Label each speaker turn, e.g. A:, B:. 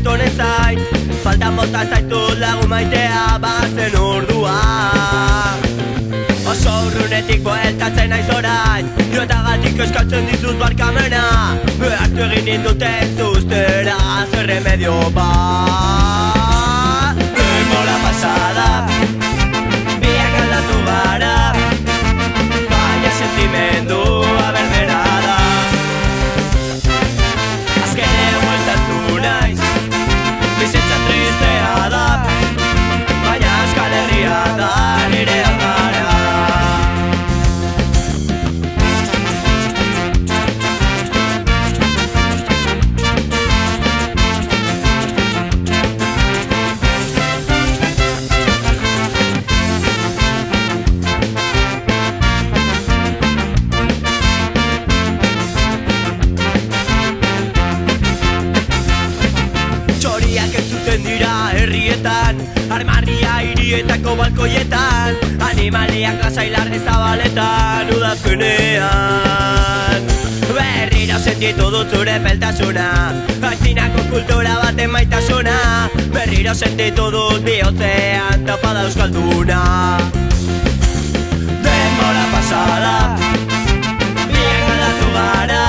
A: etorren zain. Faltan bota zaitut lagun maitea bazen ordua. Oso urrunetik bueltatzen naiz orain, joetagatik eskatzen dizut barkamena. Behartu egin ninduten zuztera, zer remedio bat. Denbora pasada, biak aldatu gara, baina sentimendua berbera da. Azkenean bueltatu naiz, bizitza tristea da, baina Euskal Herria da nire aldara. Herrietan, armarria hirietako balkoietan, animaliak lasai large zabaletan, udazkenean. Berriro sentitu dut zure peltasuna, aitzinako kultura baten maitasuna. Berriro sentitu dut bihotzean tapada euskalduna. Denbora pasada, biak aldatu gara,